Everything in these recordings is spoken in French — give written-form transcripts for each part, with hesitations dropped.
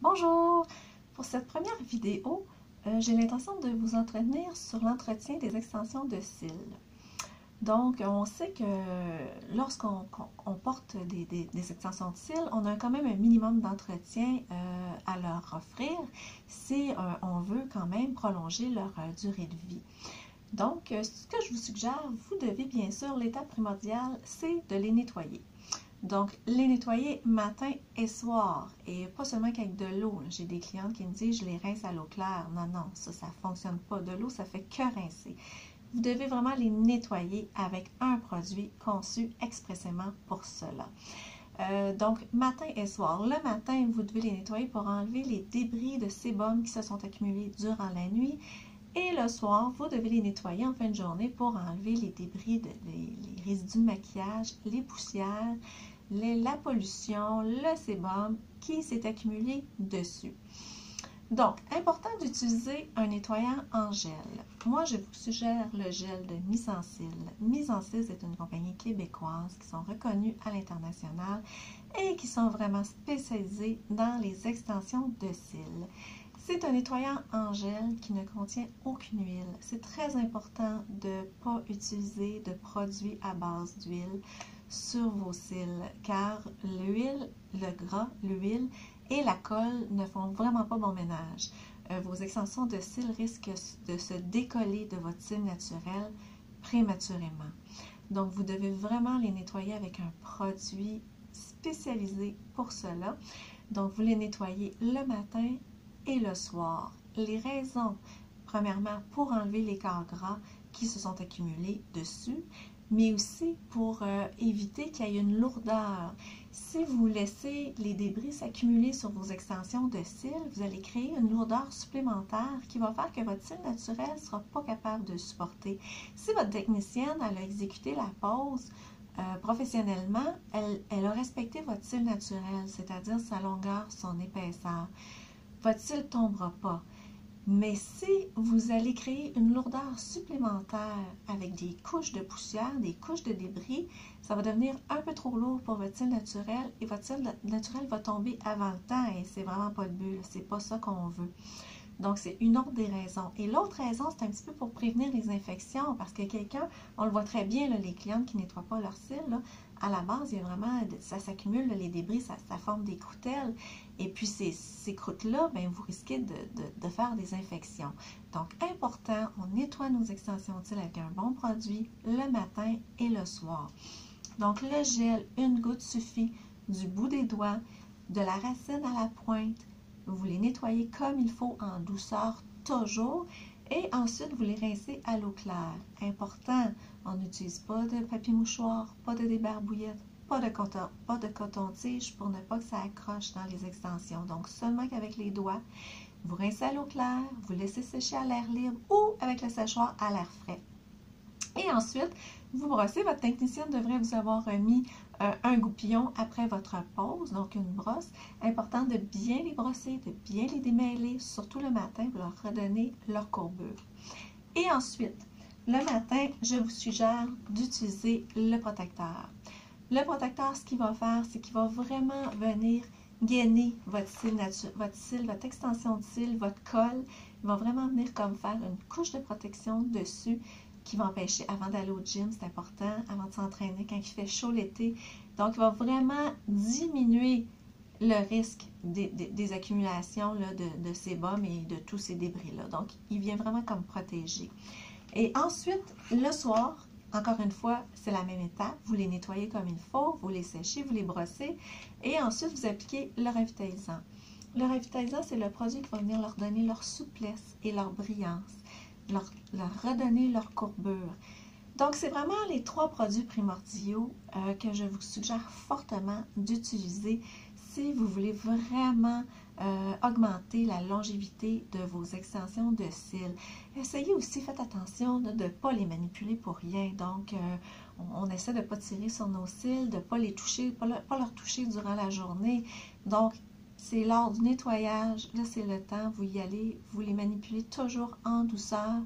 Bonjour! Pour cette première vidéo, j'ai l'intention de vous entretenir sur l'entretien des extensions de cils. Donc, on sait que lorsqu'on porte des extensions de cils, on a quand même un minimum d'entretien à leur offrir si on veut quand même prolonger leur durée de vie. Donc, ce que je vous suggère, vous devez bien sûr, l'étape primordiale, c'est de les nettoyer. Donc, les nettoyer matin et soir, et pas seulement qu'avec de l'eau. J'ai des clientes qui me disent, je les rince à l'eau claire. Non, non, ça ne fonctionne pas. De l'eau, ça fait que rincer. Vous devez vraiment les nettoyer avec un produit conçu expressément pour cela. Donc, matin et soir. Le matin, vous devez les nettoyer pour enlever les débris de sébum qui se sont accumulés durant la nuit. Et le soir, vous devez les nettoyer en fin de journée pour enlever les débris, les résidus de maquillage, les poussières, la pollution, le sébum qui s'est accumulé dessus. Donc, important d'utiliser un nettoyant en gel. Moi, je vous suggère le gel de Mise-en-Cils. Mise-en-Cils est une compagnie québécoise qui sont reconnues à l'international et qui sont vraiment spécialisées dans les extensions de cils. C'est un nettoyant en gel qui ne contient aucune huile. C'est très important de ne pas utiliser de produits à base d'huile sur vos cils, car l'huile, le gras, l'huile et la colle ne font vraiment pas bon ménage. Vos extensions de cils risquent de se décoller de votre cil naturel prématurément. Donc, vous devez vraiment les nettoyer avec un produit spécialisé pour cela. Donc, vous les nettoyez le matin et le soir. Les raisons, premièrement, pour enlever les corps gras qui se sont accumulés dessus, mais aussi pour éviter qu'il y ait une lourdeur. Si vous laissez les débris s'accumuler sur vos extensions de cils, vous allez créer une lourdeur supplémentaire qui va faire que votre cil naturel ne sera pas capable de supporter. Si votre technicienne elle a exécuté la pose professionnellement, elle a respecté votre cil naturel, c'est-à-dire sa longueur, son épaisseur. Votre cil ne tombera pas. Mais si vous allez créer une lourdeur supplémentaire avec des couches de poussière, des couches de débris, ça va devenir un peu trop lourd pour votre cil naturel et votre cil naturel va tomber avant le temps et c'est vraiment pas le but, c'est pas ça qu'on veut. Donc, c'est une autre des raisons. Et l'autre raison, c'est un petit peu pour prévenir les infections parce que quelqu'un, on le voit très bien, là, les clientes qui ne nettoient pas leur cils, là, à la base, il y a vraiment, ça s'accumule, les débris, ça forme des croûtelles. Et puis, ces croûtes-là, bien, vous risquez de faire des infections. Donc, important, on nettoie nos extensions de cils avec un bon produit le matin et le soir. Donc, le gel, une goutte suffit du bout des doigts, de la racine à la pointe. Vous les nettoyez comme il faut en douceur toujours et ensuite vous les rincez à l'eau claire. Important, on n'utilise pas de papier mouchoir, pas de débarbouillette, pas de coton-tige pour ne pas que ça accroche dans les extensions. Donc seulement qu'avec les doigts, vous rincez à l'eau claire, vous laissez sécher à l'air libre ou avec le séchoir à l'air frais. Et ensuite, vous brossez. Votre technicienne devrait vous avoir remis un goupillon après votre pause, donc une brosse. Important de bien les brosser, de bien les démêler, surtout le matin, pour leur redonner leur courbure. Et ensuite, le matin, je vous suggère d'utiliser le protecteur. Le protecteur, ce qu'il va faire, c'est qu'il va vraiment venir gainer votre cil, votre extension de cils, votre colle. Il va vraiment venir comme faire une couche de protection dessus qui va empêcher, avant d'aller au gym, c'est important, avant de s'entraîner, quand il fait chaud l'été. Donc, il va vraiment diminuer le risque des accumulations là, de sébum et de tous ces débris-là. Donc, il vient vraiment comme protéger. Et ensuite, le soir, encore une fois, c'est la même étape. Vous les nettoyez comme il faut, vous les séchez, vous les brossez et ensuite, vous appliquez le revitalisant. Le revitalisant, c'est le produit qui va venir leur donner leur souplesse et leur brillance. Leur redonner leur courbure. Donc, c'est vraiment les trois produits primordiaux que je vous suggère fortement d'utiliser si vous voulez vraiment augmenter la longévité de vos extensions de cils. Essayez aussi, faites attention de ne pas les manipuler pour rien. Donc, on essaie de ne pas tirer sur nos cils, de ne pas les toucher, pas leur toucher durant la journée. Donc, c'est lors du nettoyage, là c'est le temps, vous y allez, vous les manipulez toujours en douceur.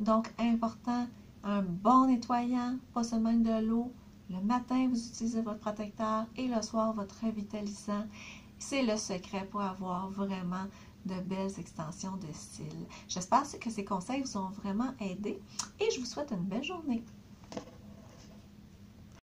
Donc, important, un bon nettoyant, pas seulement de l'eau. Le matin, vous utilisez votre protecteur et le soir, votre revitalisant. C'est le secret pour avoir vraiment de belles extensions de cils. J'espère que ces conseils vous ont vraiment aidé et je vous souhaite une belle journée.